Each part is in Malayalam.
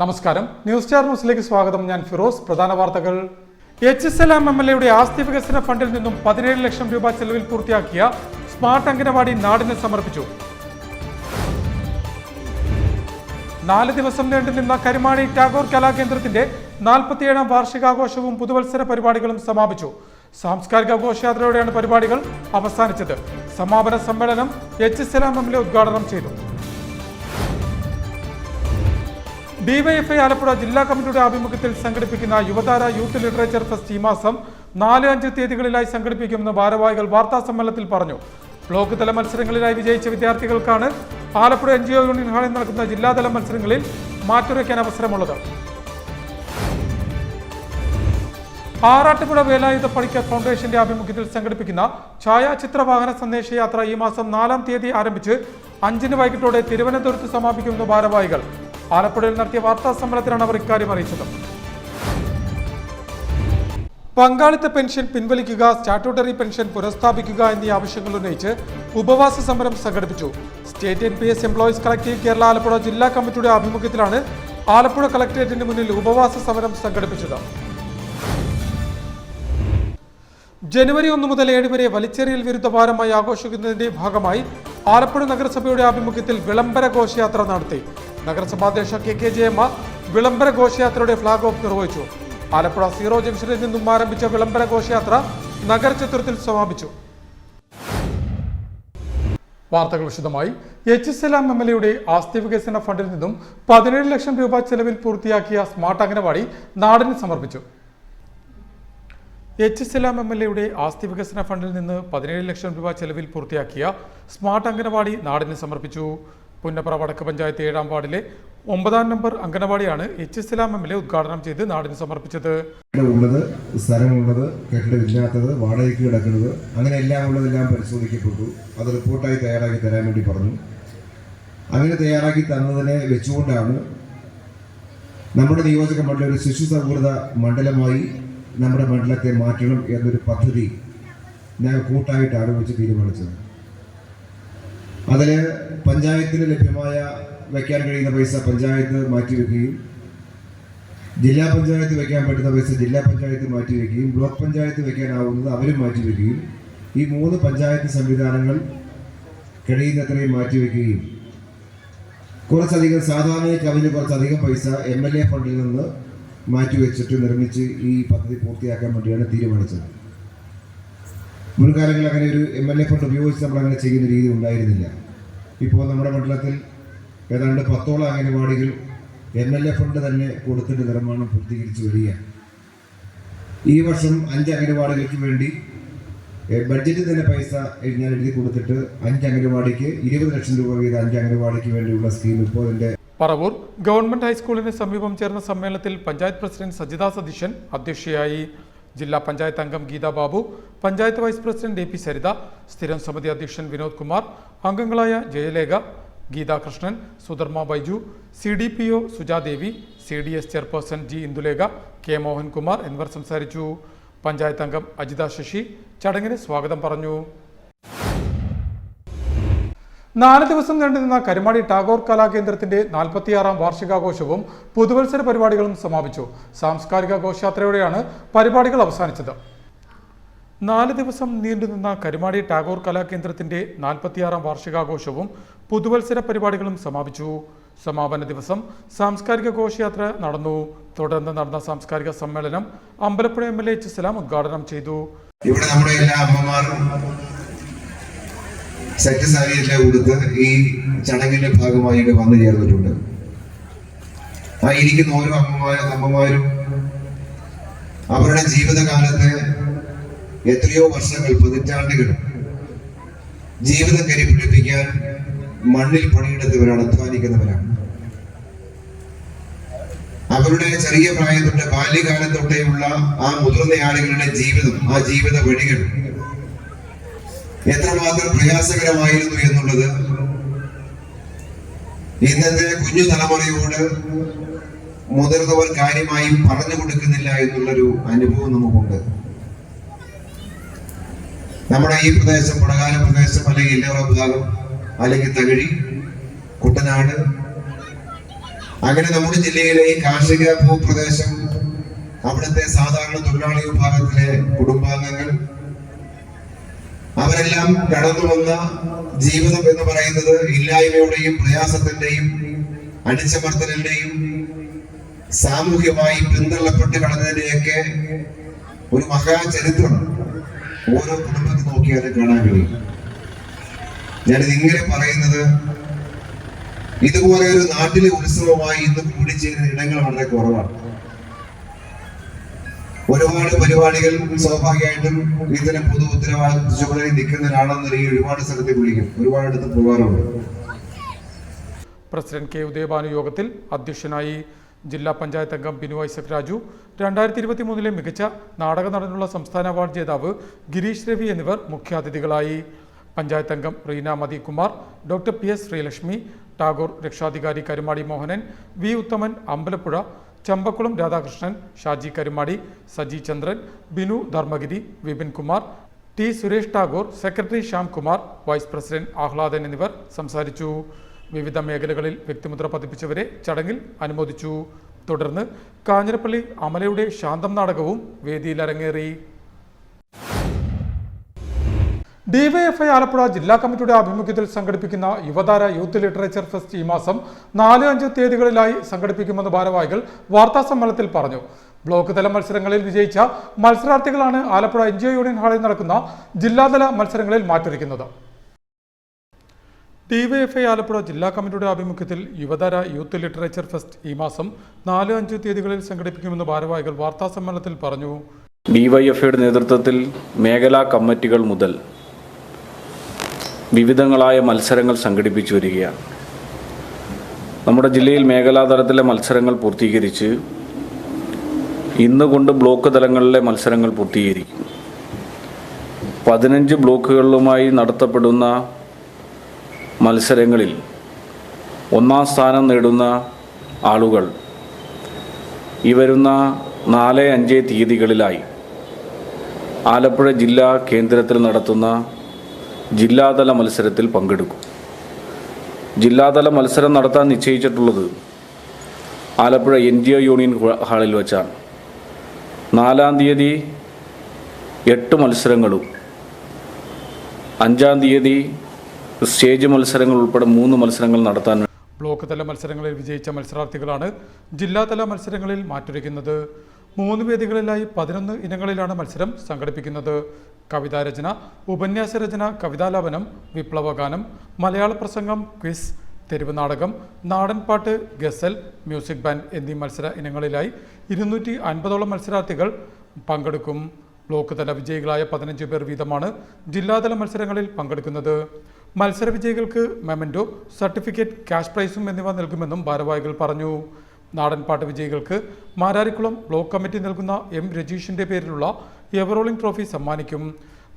നമസ്കാരം, ന്യൂസ് സ്റ്റാർ ന്യൂസിലേക്ക് സ്വാഗതം. ഞാൻ ഫിറോസ്. പ്രധാന വാർത്തകൾ. HSLM MLAയുടെ ആസ്തി വികസന ഫണ്ടിൽ നിന്നും 17 ലക്ഷം രൂപ ചെലവിൽ പൂർത്തിയാക്കിയ സ്മാർട്ട് അംഗനവാടി നാടിന് സമർപ്പിച്ചു. 4 ദിവസം നീണ്ടുനിന്ന കരിമാടി ടാഗോർ കലാകേന്ദ്രത്തിന്റെ 47ാം വാർഷികാഘോഷവും പുതുവത്സര പരിപാടികളും സമാപിച്ചു. സാംസ്കാരിക ഘോഷയാത്രയോടെയാണ് പരിപാടികൾ അവസാനിച്ചത്. സമാപന സമ്മേളനം HSLM MLA ഉദ്ഘാടനം ചെയ്തു. DYFI ആലപ്പുഴ ജില്ലാ കമ്മിറ്റിയുടെ ആഭിമുഖ്യത്തിൽ സംഘടിപ്പിക്കുന്ന യുവതാര യൂത്ത് ലിറ്ററേച്ചർ ഫെസ്റ്റ് ഈ മാസം 4-5 തീയതികളിലായി സംഘടിപ്പിക്കുമെന്ന് ഭാരവാഹികൾ വാർത്താ സമ്മേളനത്തിൽ പറഞ്ഞു. ബ്ലോക്ക് തല മത്സരങ്ങളിലായി വിജയിച്ച വിദ്യാർത്ഥികൾക്കാണ് ആലപ്പുഴ NGO യൂണിയൻ ഹാളിൽ നടക്കുന്ന ജില്ലാതല മത്സരങ്ങളിൽ മാറ്റുരയ്ക്കാൻ അവസരമുള്ളത്. ആറാട്ടുപുഴ വേലായുധ പണിക്കർ ഫൗണ്ടേഷന്റെ ആഭിമുഖ്യത്തിൽ സംഘടിപ്പിക്കുന്ന ഛായാചിത്ര വാഹന സന്ദേശയാത്ര ഈ മാസം 4-ാം തീയതി ആരംഭിച്ച് 5-ന് വൈകിട്ടോടെ തിരുവനന്തപുരത്ത് സമാപിക്കുമെന്ന് ഭാരവാഹികൾ ആലപ്പുഴയിൽ നടത്തിയ വാർത്താ സമ്മേളനത്തിലാണ് അവർ ഇക്കാര്യം അറിയിച്ചത്. പങ്കാളിത്ത പെൻഷൻ പിൻവലിക്കുക, സ്റ്റാറ്റ്യൂട്ടറി പെൻഷൻ പുനഃസ്ഥാപിക്കുക എന്നീ ആവശ്യങ്ങൾ ഉന്നയിച്ച് ഉപവാസ സമരം സംഘടിപ്പിച്ചു. State NPS employees collective Kerala Alappuzha ജില്ലാ കമ്മിറ്റിയുടെ ആഭിമുഖ്യത്തിലാണ് ആലപ്പുഴ കളക്ടറേറ്റിന് മുന്നിൽ ഉപവാസ സമരം സംഘടിപ്പിച്ചത്. ജനുവരി 1 മുതൽ 7 വരെ വലിച്ചെറിയൽ വിരുദ്ധ വാരമായി ആഘോഷിക്കുന്നതിന്റെ ഭാഗമായി ആലപ്പുഴ നഗരസഭയുടെ ആഭിമുഖ്യത്തിൽ വിളംബര ഘോഷയാത്ര നടത്തി. നഗരസഭാധ്യക്ഷ KK ജയമ്മ വിളംബര ഘോഷയാത്രയുടെ ഫ്ളാഗ് ഓഫ് നിർവഹിച്ചു. ആലപ്പുഴ 0 ജംഗ്ഷനിൽ നിന്നും ആരംഭിച്ച വിളംബര ഘോഷയാത്ര നഗരചത്വരത്തിൽ സമാപിച്ചു. വാർത്തകൾ വിശദമായി. HSLM MLAയുടെ ആസ്തി വികസന ഫണ്ടിൽ നിന്നും 17 ലക്ഷം രൂപ ചെലവിൽ പൂർത്തിയാക്കിയ സ്മാർട്ട് അംഗനവാടി നാടിന് സമർപ്പിച്ചു. HSLM MLAയുടെ ആസ്തി വികസന ഫണ്ടിൽ നിന്ന് 17 ലക്ഷം രൂപ ചെലവിൽ പൂർത്തിയാക്കിയ സ്മാർട്ട് അംഗനവാടി നാടിന് സമർപ്പിച്ചു. പുന്നപ്ര വടക്ക് പഞ്ചായത്ത് 7-ാം വാർഡിലെ 9-ാം നമ്പർ അംഗനവാടിയാണ് HSLM MLA ഉദ്ഘാടനം ചെയ്ത് നാടിന് സമർപ്പിച്ചത്. സ്ഥലമുള്ളത്, കെട്ടിടമില്ലാത്തത്, വാടകയ്ക്ക് കിടക്കുന്നത്, അങ്ങനെ എല്ലാം ഉള്ളതെല്ലാം പരിശോധിക്കപ്പെട്ടു. അത് റിപ്പോർട്ടായി തയ്യാറാക്കി തരാൻ വേണ്ടി പറഞ്ഞു. അങ്ങനെ തയ്യാറാക്കി തന്നതിനെ വെച്ചുകൊണ്ടാണ് നമ്മുടെ നിയോജക മണ്ഡലം ഒരു ശിശു സൗഹൃദ മണ്ഡലമായി നമ്മുടെ മണ്ഡലത്തെ മാറ്റണം എന്നൊരു പദ്ധതി ഞങ്ങൾ കൂട്ടായിട്ട് ആരംഭിച്ച് തീരുമാനിച്ചത്. അതിൽ പഞ്ചായത്തിന് ലഭ്യമായ വയ്ക്കാൻ കഴിയുന്ന പൈസ പഞ്ചായത്ത് മാറ്റിവെക്കുകയും ജില്ലാ പഞ്ചായത്ത് വയ്ക്കാൻ പറ്റുന്ന പൈസ ജില്ലാ പഞ്ചായത്ത് മാറ്റിവെക്കുകയും ബ്ലോക്ക് പഞ്ചായത്ത് വയ്ക്കാനാവുന്നത് അവരും മാറ്റിവെക്കുകയും ഈ 3 പഞ്ചായത്ത് സംവിധാനങ്ങൾ കഴിയുന്നത്രയും മാറ്റിവെക്കുകയും കുറച്ചധികം സാധാരണ കവിന് കുറച്ചധികം പൈസ MLA ഫണ്ടിൽ നിന്ന് മാറ്റിവെച്ചിട്ട് നിർമ്മിച്ച് ഈ പദ്ധതി പൂർത്തിയാക്കാൻ വേണ്ടിയാണ് തീരുമാനിച്ചത്. മുൻകാലങ്ങളിൽ അങ്ങനെ ഒരു MLA ഫണ്ട് ഉപയോഗിച്ച് നമ്മൾ അങ്ങനെ ചെയ്യുന്ന രീതി ഉണ്ടായിരുന്നില്ല. ഇപ്പോൾ നമ്മുടെ മണ്ഡലത്തിൽ ഏതാണ്ട് 10ഓളം അംഗനവാടികൾ MLA ഫണ്ട് തന്നെ കൊടുത്തിട്ട് നിർമ്മാണം പൂർത്തീകരിച്ച് വരിക. ഈ വർഷം 5 അംഗനവാടികൾക്ക് വേണ്ടി ബഡ്ജറ്റിൽ തന്നെ പൈസ ഞാൻ എഴുതി കൊടുത്തിട്ട് 5 അംഗനവാടിക്ക് 20 ലക്ഷം രൂപ വീതം 5 അംഗനവാടിക്ക് വേണ്ടിയുള്ള സ്കീം ഇപ്പോൾ എൻ്റെ പറവൂർ ഗവൺമെന്റ് ഹൈസ്കൂളിന് സമീപം ചേർന്ന സമ്മേളനത്തിൽ പഞ്ചായത്ത് പ്രസിഡന്റ് സജിത സതീശൻ അധ്യക്ഷയായി. ജില്ലാ പഞ്ചായത്ത് അംഗം Geetha Babu, panchayat vice president AP Saritha, സ്ഥിരം സമിതി അധ്യക്ഷൻ വിനോദ് കുമാർ, അംഗങ്ങളായ Jayalekha, Geethakrishnan, Sudharmma Baiju, CDPO Sujadevi, CDS chairperson G Indulekha, K Mohankumar എന്നിവർ സംസാരിച്ചു. പഞ്ചായത്ത് അംഗം അജിത ശശി ചടങ്ങിന് സ്വാഗതം പറഞ്ഞു. 4 ദിവസം നീണ്ടുനിന്ന കരിമാടി ടാഗോർ കലാകേന്ദ്രത്തിന്റെ 46ാം വാർഷികാഘോഷവും പുതുവത്സര പരിപാടികളും സമാപിച്ചു. സാംസ്കാരിക ഘോഷയാത്രയോടെയാണ് പരിപാടികൾ അവസാനിച്ചത്. 4 ദിവസം നീണ്ടുനിന്ന കരിമാടി ടാഗോർ കലാകേന്ദ്രത്തിന്റെ 46ാം വാർഷികാഘോഷവും പുതുവത്സര പരിപാടികളും സമാപിച്ചു. സമാപന ദിവസം സാംസ്കാരിക ഘോഷയാത്ര നടന്നു. തുടർന്ന് നടന്ന സാംസ്കാരിക സമ്മേളനം അമ്പലപ്പുഴ MLA HSLM ഉദ്ഘാടനം ചെയ്തു. ഇവിടെ നമ്മുടെ എല്ലാ അമ്മമാരും സെറ്റ് സാരിയെല്ലാം കൊടുത്ത് ഈ ചടങ്ങിന്റെ ഭാഗമായി ഇവിടെ വന്നു ചേർന്നിട്ടുണ്ട്. ആ ഇരിക്കുന്ന ഓരോ അമ്മമാരും അവരുടെ ജീവിതകാലത്ത് എത്രയോ വർഷങ്ങൾ, പതിറ്റാണ്ടുകൾ ജീവിതം കരിപ്പിടിപ്പിക്കാൻ മണ്ണിൽ പണിയെടുത്തവരാണ്, അധ്വാനിക്കുന്നവരാണ്. അവരുടെ ചെറിയ പ്രായം തൊട്ട് ബാല്യകാലം തൊട്ടേയുള്ള ആ മുതിർന്ന ആളുകളുടെ ജീവിതം, ആ ജീവിത വഴികൾ എത്രമാത്രം പ്രയാസകരമായിരുന്നു എന്നുള്ളത് ഇന്നത്തെ കുഞ്ഞു തലമുറയോട് മുതിർന്നവർ കാര്യമായി പറഞ്ഞു കൊടുക്കുന്നില്ല എന്നുള്ളൊരു അനുഭവം നമുക്കുണ്ട്. നമ്മുടെ ഈ പ്രദേശം, കൊടകാല പ്രദേശം, അല്ലെങ്കിൽ ഇല്ലവറ ഭാഗം, അല്ലെങ്കിൽ തകഴി, കുട്ടനാട്, അങ്ങനെ നമ്മുടെ ജില്ലയിലെ ഈ കാർഷിക ഭൂപ്രദേശം, അവിടുത്തെ സാധാരണ തൊഴിലാളി വിഭാഗത്തിലെ കുടുംബാംഗങ്ങൾ, അവരെല്ലാം കടന്നു വന്ന ജീവിതം എന്ന് പറയുന്നത് ഇല്ലായ്മയുടെയും പ്രയാസത്തിന്റെയും അടിച്ചമർത്തലിന്റെയും സാമൂഹ്യമായി പിന്തള്ളപ്പെട്ട് കടന്നതിന്റെയൊക്കെ ഒരു മഹാചരിത്രം ഓരോ കുടുംബത്തിൽ നോക്കിയാലും കാണാൻ കഴിയും. ഞാനിത് ഇങ്ങനെ പറയുന്നത്, ഇതുപോലെ ഒരു നാട്ടിലെ ഉത്സവമായി ഇന്ന് കൂടിച്ചേരുന്ന ഇടങ്ങൾ വളരെ കുറവാണ്. ഒരുപാട് പരിപാടികൾ സ്വാഭാവികമായിട്ടും ഇത്തരം പൊതു ഉത്തരവാദിത്വ ചുമതലയിൽ നിൽക്കുന്ന ഒരാളെന്ന രീതിയിൽ ഒരുപാട് സ്ഥലത്ത് വിളിക്കും, ഒരുപാടിടത്ത് പോകാറുണ്ട്. പ്രസിഡന്റ് കെ ഉദയഭാനു യോഗത്തിൽ അധ്യക്ഷനായി. ജില്ലാ പഞ്ചായത്ത് അംഗം ബിനു ഐസക് രാജു, 2023 മികച്ച നാടക നടനുള്ള സംസ്ഥാന അവാർഡ് ജേതാവ് ഗിരീഷ് രവി എന്നിവർ മുഖ്യാതിഥികളായി. പഞ്ചായത്ത് അംഗം റീന മതികുമാർ, ഡോക്ടർ PS ശ്രീലക്ഷ്മി, ടാഗോർ രക്ഷാധികാരി Karumadi Mohanan, V Uthaman Ambalappuzha, Champakulam Radhakrishnan, Shaji Karumadi, Saji Chandran, Binu Dharmagiri, Vipin Kumar, T Suresh Tagore, secretary Shyam Kumar, vice president Ahladan എന്നിവർ സംസാരിച്ചു. വിവിധ മേഖലകളിൽ വ്യക്തിമുദ്ര പതിപ്പിച്ചവരെ ചടങ്ങിൽ അനുമോദിച്ചു. തുടർന്ന് കാഞ്ഞിരപ്പള്ളി അമലയുടെ ശാന്തം നാടകവും വേദിയിൽ അരങ്ങേറി. ഡിവൈഎഫ്ഐ ആലപ്പുഴ ജില്ലാ കമ്മിറ്റിയുടെ ആഭിമുഖ്യത്തിൽ സംഘടിപ്പിക്കുന്ന യുവതാര യൂത്ത് ലിറ്ററേച്ചർ ഫെസ്റ്റ് ഈ മാസം 4-5 തീയതികളിലായി സംഘടിപ്പിക്കുമെന്ന് ഭാരവാഹികൾ വാർത്താസമ്മേളനത്തിൽ പറഞ്ഞു. ബ്ലോക്ക് തല മത്സരങ്ങളിൽ വിജയിച്ച മത്സരാർത്ഥികളാണ് ആലപ്പുഴ NGO യൂണിയൻ ഹാളിൽ നടക്കുന്ന ജില്ലാതല മത്സരങ്ങളിൽ മാറ്റൊരുക്കുന്നത്. ഡിവൈഎഫ്ഐ ആലപ്പുഴ ജില്ലാ കമ്മിറ്റിയുടെ ആഭിമുഖ്യത്തിൽ യുവതാര യൂത്ത് ലിറ്ററേച്ചർ ഫെസ്റ്റ് ഈ മാസം 4-5 തീയതികളിൽ സംഘടിപ്പിക്കുമെന്ന് ഭാരവാഹികൾ വാർത്താസമ്മേളനത്തിൽ പറഞ്ഞു. ഡിവൈഎഫ്ഐയുടെ നേതൃത്വത്തിൽ മേഖലാ കമ്മിറ്റികൾ മുതൽ വിവിധങ്ങളായ മത്സരങ്ങൾ സംഘടിപ്പിച്ചു വരികയാണ്. നമ്മുടെ ജില്ലയിൽ മേഖലാതലത്തിലെ മത്സരങ്ങൾ പൂർത്തീകരിച്ച് ഇന്നുകൊണ്ട് ബ്ലോക്ക് തലങ്ങളിലെ മത്സരങ്ങൾ പൂർത്തീകരിക്കും. 15 ബ്ലോക്കുകളിലുമായി നടത്തപ്പെടുന്ന മത്സരങ്ങളിൽ 1-ാം സ്ഥാനം നേടുന്ന ആളുകൾ ഈ വരുന്ന 4-5 തീയതികളിലായി ആലപ്പുഴ ജില്ലാ കേന്ദ്രത്തിൽ നടത്തുന്ന ജില്ലാതല മത്സരത്തിൽ പങ്കെടുക്കും. ജില്ലാതല മത്സരം നടത്താൻ നിശ്ചയിച്ചിട്ടുള്ളത് ആലപ്പുഴ NGO യൂണിയൻ ഹാളിൽ വെച്ചാണ്. 4-ാം തീയതി 8 മത്സരങ്ങളും 5-ാം തീയതി സ്റ്റേജ് മത്സരങ്ങൾ ഉൾപ്പെടെ 3 മത്സരങ്ങൾ നടത്താൻ. ബ്ലോക്ക് തല മത്സരങ്ങളിൽ വിജയിച്ച മത്സരാർത്ഥികളാണ് ജില്ലാതല മത്സരങ്ങളിൽ മാറ്റൊരുക്കുന്നത്. 3 വേദികളിലായി 11 ഇനങ്ങളിലാണ് മത്സരം സംഘടിപ്പിക്കുന്നത്. കവിതാരചന, ഉപന്യാസരചന, കവിതാലാപനം, വിപ്ലവഗാനം, മലയാള പ്രസംഗം, ക്വിസ്, തെരുവ് നാടകം, നാടൻപാട്ട്, ഗസൽ, മ്യൂസിക് ബാൻഡ് എന്നീ മത്സര ഇനങ്ങളിലായി 250ഓളം മത്സരാർത്ഥികൾ പങ്കെടുക്കും. ബ്ലോക്ക് തല വിജയികളായ 15 പേർ വീതമാണ് ജില്ലാതല മത്സരങ്ങളിൽ പങ്കെടുക്കുന്നത്. മത്സര വിജയികൾക്ക് മെമൻറ്റോ, സർട്ടിഫിക്കറ്റ്, ക്യാഷ് പ്രൈസും എന്നിവ നൽകുമെന്നും ഭാരവാഹികൾ പറഞ്ഞു. നാടൻപാട്ട് വിജയികൾക്ക് മാരാരിക്കുളം ബ്ലോക്ക് കമ്മിറ്റി നൽകുന്ന M രജീഷിന്റെ പേരിലുള്ള എവറോളിംഗ് ട്രോഫി സമ്മാനിക്കും.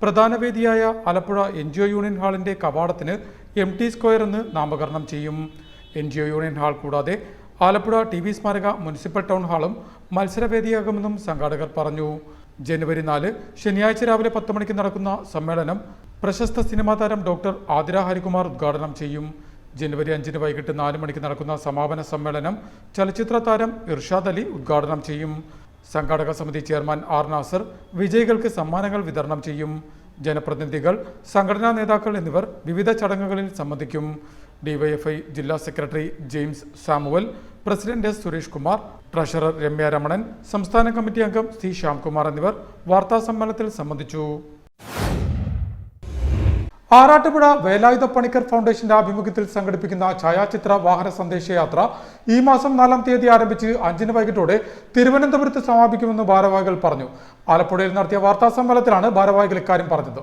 പ്രധാന വേദിയായ ആലപ്പുഴ NGO യൂണിയൻ ഹാളിന്റെ കവാടത്തിന് MT സ്ക്വയർ എന്ന് നാമകരണം ചെയ്യും. NGO യൂണിയൻ ഹാൾ കൂടാതെ ആലപ്പുഴ TV സ്മാരക മുനിസിപ്പൽ ടൗൺ ഹാളും മത്സരവേദിയാകുമെന്നും സംഘാടകർ പറഞ്ഞു. ജനുവരി 4 ശനിയാഴ്ച രാവിലെ 10 മണിക്ക് നടക്കുന്ന സമ്മേളനം പ്രശസ്ത സിനിമാ താരം ഡോക്ടർ ആതിര ഹരികുമാർ ഉദ്ഘാടനം ചെയ്യും. ജനുവരി 5 വൈകിട്ട് 4 മണിക്ക് നടക്കുന്ന സമാപന സമ്മേളനം ചലച്ചിത്ര താരം ഇർഷാദ് അലി ഉദ്ഘാടനം ചെയ്യും. സംഘാടക സമിതി ചെയർമാൻ R നാസർ വിജയികൾക്ക് സമ്മാനങ്ങൾ വിതരണം ചെയ്യും. ജനപ്രതിനിധികൾ, സംഘടനാ നേതാക്കൾ എന്നിവർ വിവിധ ചടങ്ങുകളിൽ സംബന്ധിക്കും. ഡിവൈഎഫ്ഐ ജില്ലാ secretary James Samuel, president S Suresh Kumar, treasurer Ramya Ramanan, സംസ്ഥാന കമ്മിറ്റി അംഗം C ശ്യാംകുമാർ എന്നിവർ വാർത്താസമ്മേളനത്തിൽ സംബന്ധിച്ചു. ആറാട്ടുപുഴ വേലായുധ പണിക്കർ ഫൗണ്ടേഷന്റെ ആഭിമുഖ്യത്തിൽ സംഘടിപ്പിക്കുന്ന ഛായാചിത്ര വാഹന സന്ദേശയാത്ര ഈ മാസം 4-ാം തീയതി ആരംഭിച്ച് 5 വൈകിട്ടോടെ തിരുവനന്തപുരത്ത് സമാപിക്കുമെന്ന് ഭാരവാഹികൾ പറഞ്ഞു. ആലപ്പുഴയിൽ നടത്തിയ വാർത്താസമ്മേളനത്തിലാണ് ഭാരവാഹികൾ ഇക്കാര്യം പറഞ്ഞത്.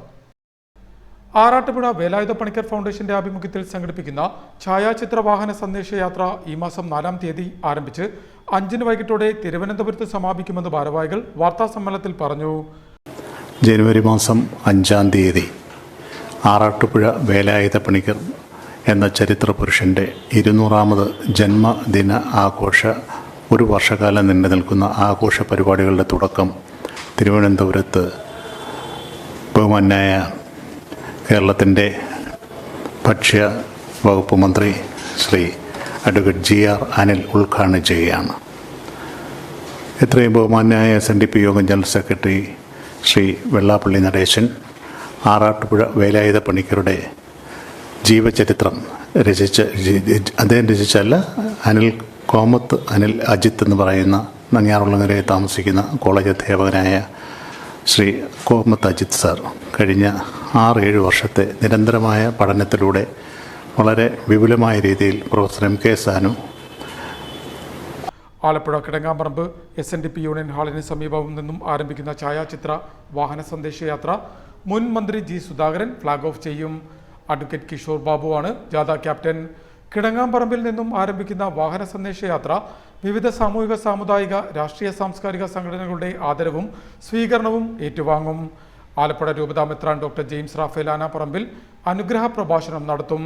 ആറാട്ടുപുഴ വേലായുധ പണിക്കർ ഫൗണ്ടേഷന്റെ ആഭിമുഖ്യത്തിൽ സംഘടിപ്പിക്കുന്ന ഛായാചിത്ര വാഹന സന്ദേശയാത്ര ഈ മാസം 4-ാം തീയതി ആരംഭിച്ച് 5 വൈകിട്ടോടെ തിരുവനന്തപുരത്ത് സമാപിക്കുമെന്ന് ഭാരവാഹികൾ വാർത്താസമ്മേളനത്തിൽ പറഞ്ഞു. ജനുവരി മാസം 5-ാം തീയതി ആറാട്ടുപുഴ വേലായുധ പണിക്കർ എന്ന ചരിത്ര പുരുഷൻ്റെ 200ാമത് ജന്മദിന ആഘോഷ ഒരു വർഷക്കാലം നീണ്ടു നിൽക്കുന്ന ആഘോഷ പരിപാടികളുടെ തുടക്കം തിരുവനന്തപുരത്ത് ബഹുമാന്യായ കേരളത്തിൻ്റെ ഭക്ഷ്യ വകുപ്പ് മന്ത്രി ശ്രീ അഡ്വക്കേറ്റ് GR അനിൽ ഉദ്ഘാടനം ചെയ്യുകയാണ്. ഇത്രയും ബഹുമാന്യായ SNDP യോഗം ജനറൽ സെക്രട്ടറി ശ്രീ വെള്ളാപ്പള്ളി നടേശൻ ആറാട്ടുപുഴ വേലായുധ പണിക്കരുടെ ജീവചരിത്രം അദ്ദേഹം രചിച്ചല്ല, കോമത്ത് അനിൽ അജിത്ത് എന്ന് പറയുന്ന നങ്ങ്യാറുള്ളങ്ങരയിൽ താമസിക്കുന്ന കോളേജ് അധ്യാപകനായ ശ്രീ കോമത്ത് അജിത്ത് സാർ കഴിഞ്ഞ 6-7 വർഷത്തെ നിരന്തരമായ പഠനത്തിലൂടെ വളരെ വിപുലമായ രീതിയിൽ professor MK Sanu Alappuzha Kidangamparambu SNDP union ഹാളിന് സമീപവും നിന്നും ആരംഭിക്കുന്ന ഛായാചിത്ര വാഹന സന്ദേശയാത്ര മുൻ മന്ത്രി G. സുധാകരൻ ഫ്ലാഗ് ഓഫ് ചെയ്യും. അഡ്വക്കേറ്റ് കിഷോർ ബാബുവാണ് ജാഥ ക്യാപ്റ്റൻ. കിടങ്ങാമ്പറമ്പിൽ നിന്നും ആരംഭിക്കുന്ന വാഹന സന്ദേശയാത്ര വിവിധ സാമൂഹിക സാമുദായിക രാഷ്ട്രീയ സാംസ്കാരിക സംഘടനകളുടെ ആദരവും സ്വീകരണവും ഏറ്റുവാങ്ങും. ആലപ്പുഴ രൂപതാ മെത്രാൻ ഡോക്ടർ ജെയിംസ് റാഫേൽ ആനാപ്പറമ്പിൽ അനുഗ്രഹ പ്രഭാഷണം നടത്തും.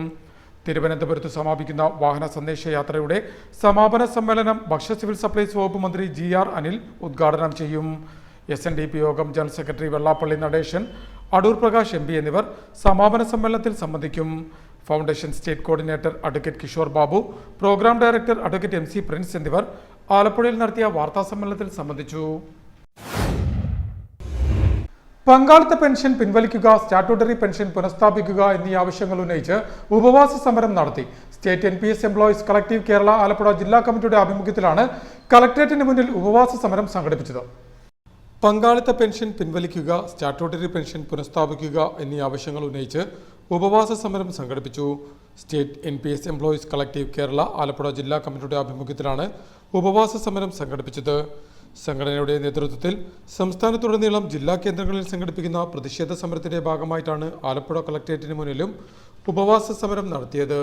തിരുവനന്തപുരത്ത് സമാപിക്കുന്ന വാഹന സന്ദേശയാത്രയുടെ സമാപന സമ്മേളനം ഭക്ഷ്യ സിവിൽ സപ്ലൈസ് വകുപ്പ് മന്ത്രി GR അനിൽ ഉദ്ഘാടനം ചെയ്യും. SNDP യോഗം general secretary Vellappally Natesan, Adoor Prakash MP എന്നിവർ സമാപന സമ്മേളനത്തിൽ സംബന്ധിക്കും. Foundation state coordinator advocate Kishore Babu, program director advocate MC Prince എന്നിവർ ആലപ്പുഴയിൽ നടത്തിയ വാർത്താ സമ്മേളനത്തിൽ സംബന്ധിച്ചു. പങ്കാളിത്ത പെൻഷൻ പിൻവലിക്കുക, സ്റ്റാറ്റ്യൂട്ടറി പെൻഷൻ പുനഃസ്ഥാപിക്കുക എന്നീ ആവശ്യങ്ങൾ ഉന്നയിച്ച് ഉപവാസ സമരം നടത്തി. State NPS employees collective Kerala Alappuzha ജില്ലാ കമ്മിറ്റിയുടെ ആഭിമുഖ്യത്തിലാണ് കളക്ടറേറ്റിന് മുന്നിൽ ഉപവാസ സമരം സംഘടിപ്പിച്ചത്. പങ്കാളിത്ത പെൻഷൻ പിൻവലിക്കുക, സ്റ്റാറ്റ്യൂട്ടറി പെൻഷൻ പുനഃസ്ഥാപിക്കുക എന്നീ ആവശ്യങ്ങൾ ഉന്നയിച്ച് ഉപവാസ സമരം സംഘടിപ്പിച്ചു. State NPS employees collective Kerala Alappuzha ജില്ലാ കമ്മിറ്റിയുടെ ആഭിമുഖ്യത്തിലാണ് ഉപവാസ സമരം സംഘടിപ്പിച്ചത്. സംഘടനയുടെ നേതൃത്വത്തിൽ സംസ്ഥാനത്തുടനീളം ജില്ലാ കേന്ദ്രങ്ങളിൽ സംഘടിപ്പിക്കുന്ന പ്രതിഷേധ സമരത്തിന്റെ ഭാഗമായിട്ടാണ് ആലപ്പുഴ കളക്ടറേറ്റിന് മുന്നിലും ഉപവാസ സമരം നടത്തിയത്.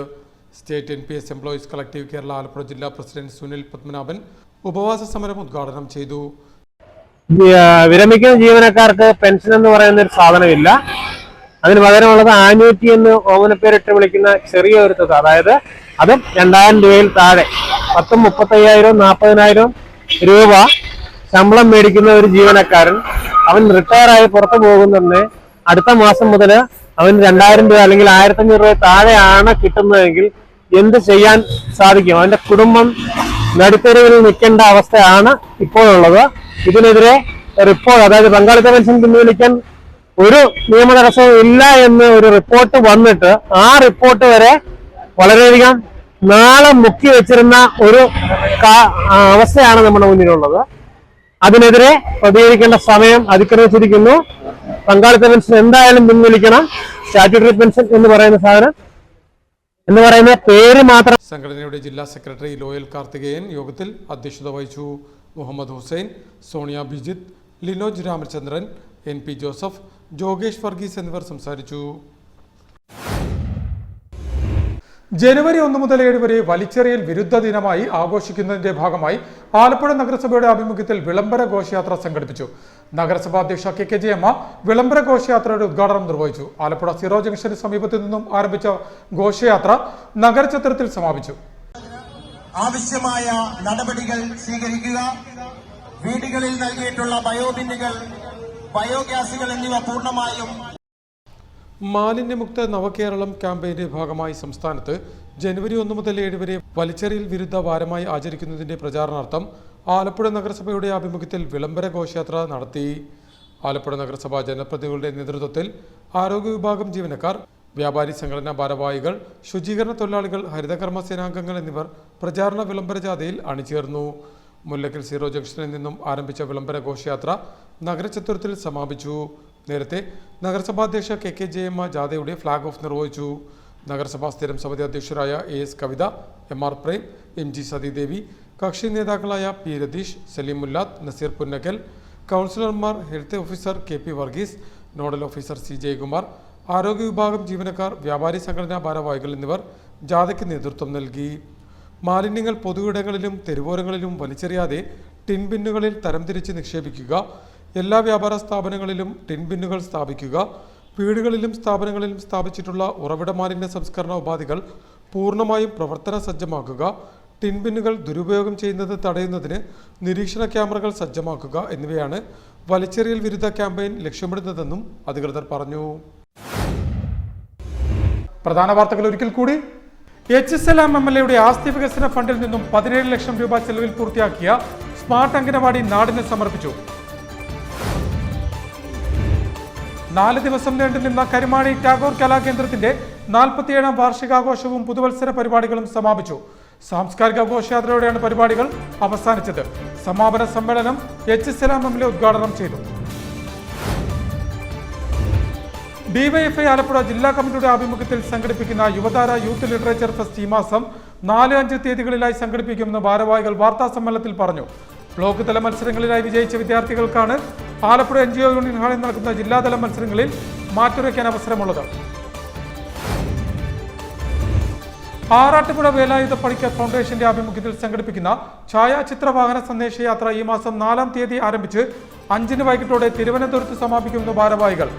State NPS employees collective Kerala Alappuzha ജില്ലാ പ്രസിഡന്റ് സുനിൽ പത്മനാഭൻ ഉപവാസ സമരം ഉദ്ഘാടനം ചെയ്തു. വിരമിക്കുന്ന ജീവനക്കാർക്ക് പെൻഷൻ എന്ന് പറയുന്ന ഒരു സാധനമില്ല. അതിന് പകരമുള്ളത് ആന്യൂറ്റി എന്ന് ഓമനപ്പേരിട്ട് വിളിക്കുന്ന ചെറിയ ഒരു തുക, അതായത് അതും 2000 രൂപയിൽ താഴെ 10, 35,000, 40,000 രൂപ ശമ്പളം മേടിക്കുന്ന ഒരു ജീവനക്കാരൻ അവൻ റിട്ടയറായി പുറത്തു പോകുന്നുണ്ട്. അടുത്ത മാസം മുതൽ അവൻ 2000 രൂപ അല്ലെങ്കിൽ 1500 രൂപ താഴെയാണ് കിട്ടുന്നതെങ്കിൽ എന്ത് ചെയ്യാൻ സാധിക്കും? അവന്റെ കുടുംബം നടുത്തെരുവിൽ നിൽക്കേണ്ട അവസ്ഥയാണ് ഇപ്പോഴുള്ളത്. ഇതിനെതിരെ റിപ്പോർട്ട്, അതായത് പങ്കാളിത്ത പെൻഷൻ പിൻവലിക്കാൻ ഒരു നിയമ തടസ്സവും ഇല്ല എന്ന് ഒരു റിപ്പോർട്ട് വന്നിട്ട് ആ റിപ്പോർട്ട് വരെ വളരെയധികം നാളെ മുക്കി വെച്ചിരുന്ന ഒരു അവസ്ഥയാണ് നമ്മുടെ മുന്നിലുള്ളത്. അതിനെതിരെ പ്രതികരിക്കേണ്ട സമയം അതിക്രമിച്ചിരിക്കുന്നു. പങ്കാളിത്ത പെൻഷൻ എന്തായാലും പിൻവലിക്കണം. സ്റ്റാറ്റ്യൂട്ടറി പെൻഷൻ എന്ന് പറയുന്ന സാധനം എന്ന് പറയുന്ന പേര് മാത്രം. സംഘടനയുടെ ജില്ലാ സെക്രട്ടറി ലോയൽ കാർത്തികേയൻ യോഗത്തിൽ അധ്യക്ഷത വഹിച്ചു. മുഹമ്മദ് ഹുസൈൻ, സോണിയ ബിജിത്ത്, ലിനോജ് രാമചന്ദ്രൻ, NP ജോസഫ്, ജോഗേഷ് വർഗീസ് എന്നിവർ സംസാരിച്ചു. ജനുവരി 1 മുതൽ 7 വരെ വലിച്ചെറിയൽ വിരുദ്ധ ദിനമായി ആഘോഷിക്കുന്നതിന്റെ ഭാഗമായി ആലപ്പുഴ നഗരസഭയുടെ ആഭിമുഖ്യത്തിൽ വിളംബര ഘോഷയാത്ര സംഘടിപ്പിച്ചു. നഗരസഭാ അധ്യക്ഷ KK ജയമ്മ വിളംബര ഘോഷയാത്രയുടെ ഉദ്ഘാടനം നിർവഹിച്ചു. ആലപ്പുഴ സീറോ ജംഗ്ഷന് സമീപത്തു നിന്നും ആരംഭിച്ച ഘോഷയാത്ര നഗരചത്രത്തിൽ സമാപിച്ചു. ആവശ്യമായ നടപടികൾ സ്വീകരിക്കുക, വീടുകളിൽ നൽകിയിട്ടുള്ള ബയോബിന്നുകൾ, ബയോഗ്യാസുകൾ എന്നിവ പൂർണ്ണമായും. മാലിന്യമുക്ത നവകേരളം ക്യാമ്പയിന്റെ ഭാഗമായി സംസ്ഥാനത്ത് ജനുവരി 1 മുതൽ 7 വരെ വലിച്ചെറിയൽ വിരുദ്ധ വാരമായി ആചരിക്കുന്നതിന്റെ പ്രചാരണാർത്ഥം ആലപ്പുഴ നഗരസഭയുടെ ആഭിമുഖ്യത്തിൽ വിളംബര ഘോഷയാത്ര നടത്തി. ആലപ്പുഴ നഗരസഭാ ജനപ്രതിനിധികളുടെ നേതൃത്വത്തിൽ ആരോഗ്യ വിഭാഗം ജീവനക്കാർ, വ്യാപാരി സംഘടനാ ഭാരവാഹികൾ, ശുചീകരണ തൊഴിലാളികൾ, ഹരിതകർമ്മ സേനാംഗങ്ങൾ എന്നിവർ പ്രചാരണ വിളംബര ജാഥയിൽ അണിചേർന്നു. മുല്ലക്കൽ സീറോ ജംഗ്ഷനിൽ നിന്നും ആരംഭിച്ച വിളംബര ഘോഷയാത്ര നഗരചത്വരത്തിൽ സമാപിച്ചു. നേരത്തെ നഗരസഭാ അധ്യക്ഷ KK ജയമ്മ ജാഥയുടെ ഫ്ളാഗ് ഓഫ് നിർവഹിച്ചു. നഗരസഭാ സ്ഥിരം സമിതി അധ്യക്ഷരായ AS കവിത, MR പ്രേം, MG സതീദേവി, കക്ഷി നേതാക്കളായ P രതീഷ്, സലീം മുല്ലാത്ത്, നസീർ പുന്നക്കൽ, കൗൺസിലർമാർ, health officer KP Varghese, nodal officer C Jayakumar, ആരോഗ്യ വിഭാഗം ജീവനക്കാർ, വ്യാപാരി സംഘടനാ ഭാരവാഹികൾ എന്നിവർ ജാഥയ്ക്ക് നേതൃത്വം നൽകി. മാലിന്യങ്ങൾ പൊതുയിടങ്ങളിലും തെരുവോരങ്ങളിലും വലിച്ചെറിയാതെ ടിൻ ബിന്നുകളിൽ തരംതിരിച്ച് നിക്ഷേപിക്കുക, എല്ലാ വ്യാപാര സ്ഥാപനങ്ങളിലും ടിൻ ബിന്നുകൾ സ്ഥാപിക്കുക, വീടുകളിലും സ്ഥാപനങ്ങളിലും സ്ഥാപിച്ചിട്ടുള്ള ഉറവിട മാലിന്യ സംസ്കരണ ഉപാധികൾ പൂർണ്ണമായും പ്രവർത്തന സജ്ജമാക്കുക, ടിൻ ബിന്നുകൾ ദുരുപയോഗം ചെയ്യുന്നത് തടയുന്നതിന് നിരീക്ഷണ ക്യാമറകൾ സജ്ജമാക്കുക എന്നിവയാണ് വലിച്ചെറിയൽ വിരുദ്ധ ക്യാമ്പയിൻ ലക്ഷ്യമിടുന്നതെന്നും അധികൃതർ പറഞ്ഞു. പ്രധാന വാർത്തകൾ ഒരിക്കൽ കൂടി. HSLM MLAയുടെ ആസ്തി വികസന ഫണ്ടിൽ നിന്നും 17 ലക്ഷം രൂപ ചെലവിൽ പൂർത്തിയാക്കിയ സ്മാർട്ട് അംഗനവാടി നാടിന് സമർപ്പിച്ചു. 4 ദിവസം നീണ്ടുനിന്ന കരുമാടി ടാഗോർ കലാകേന്ദ്രത്തിന്റെ 47ാം വാർഷികാഘോഷവും പുതുവത്സര പരിപാടികളും സമാപിച്ചു. സാംസ്കാരിക ഘോഷയാത്രയോടെയാണ് പരിപാടികൾ അവസാനിച്ചത്. സമാപന സമ്മേളനം HSLM MLA ഉദ്ഘാടനം ചെയ്തു. ഡിവൈഎഫ്ഐ ആലപ്പുഴ ജില്ലാ കമ്മിറ്റിയുടെ ആഭിമുഖ്യത്തിൽ സംഘടിപ്പിക്കുന്ന യുവതാര യൂത്ത് ലിറ്ററേച്ചർ ഫെസ്റ്റ് ഈ മാസം 4-5 തീയതികളിലായി സംഘടിപ്പിക്കുമെന്ന് ഭാരവാഹികൾ വാർത്താ സമ്മേളനത്തിൽ പറഞ്ഞു. ബ്ലോക്ക് തല മത്സരങ്ങളിലായി വിജയിച്ച വിദ്യാർത്ഥികൾക്കാണ് ആലപ്പുഴ NGO യൂണിയൻ ഹാളിൽ നടക്കുന്ന ജില്ലാതല മത്സരങ്ങളിൽ മാറ്റുരയ്ക്കാൻ അവസരമുള്ളത്. ആറാട്ടുപുഴ വേലായുധ പണിക്കർ ഫൗണ്ടേഷന്റെ ആഭിമുഖ്യത്തിൽ സംഘടിപ്പിക്കുന്ന ഛായാചിത്ര വാഹന സന്ദേശയാത്ര ഈ മാസം 4-ാം തീയതി ആരംഭിച്ച് 5-ന് വൈകിട്ടോടെ തിരുവനന്തപുരത്ത് സമാപിക്കുമെന്ന് ഭാരവാഹികൾ.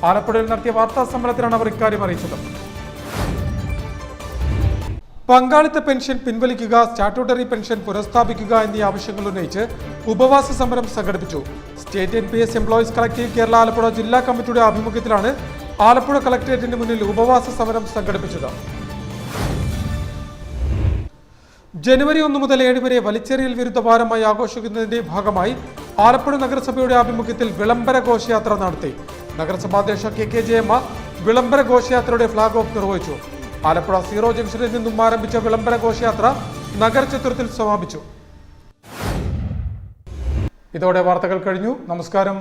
ആലപ്പുഴയിൽ നടത്തിയ വാർത്താ സമ്മേളനത്തിലാണ് അവർ ഇക്കാര്യം അറിയിച്ചത്. പങ്കാളിത്ത പെൻഷൻ പിൻവലിക്കുക, സ്റ്റാറ്റ്യൂട്ടറി പെൻഷൻ പുനഃസ്ഥാപിക്കുക എന്നീ ആവശ്യങ്ങൾ ഉന്നയിച്ച് ഉപവാസ സമരം സംഘടിപ്പിച്ചു. State NPS employees collective Kerala Alappuzha ജില്ലാ കമ്മിറ്റിയുടെ ആഭിമുഖ്യത്തിലാണ് ആലപ്പുഴ കളക്ടറേറ്റിന് മുന്നിൽ ഉപവാസ സമരം സംഘടിപ്പിച്ചത്. ജനുവരി 1 മുതൽ 7 വരെ വലിച്ചെറിയൽ വിരുദ്ധ വാരമായി ആഘോഷിക്കുന്നതിന്റെ ഭാഗമായി ആലപ്പുഴ നഗരസഭയുടെ ആഭിമുഖ്യത്തിൽ വിളംബര ഘോഷയാത്ര നടത്തി. നഗരസഭാ അധ്യക്ഷ KK ജയമ്മ വിളംബര ഘോഷയാത്രയുടെ ഫ്ളാഗ് ഓഫ് നിർവഹിച്ചു. ആലപ്പുഴ 0 ജംഗ്ഷനിൽ നിന്നും ആരംഭിച്ച വിളംബര ഘോഷയാത്ര നഗരചത്വരത്തിൽ സമാപിച്ചു. ഇതോടെ വാർത്തകൾ കഴിഞ്ഞു. നമസ്കാരം.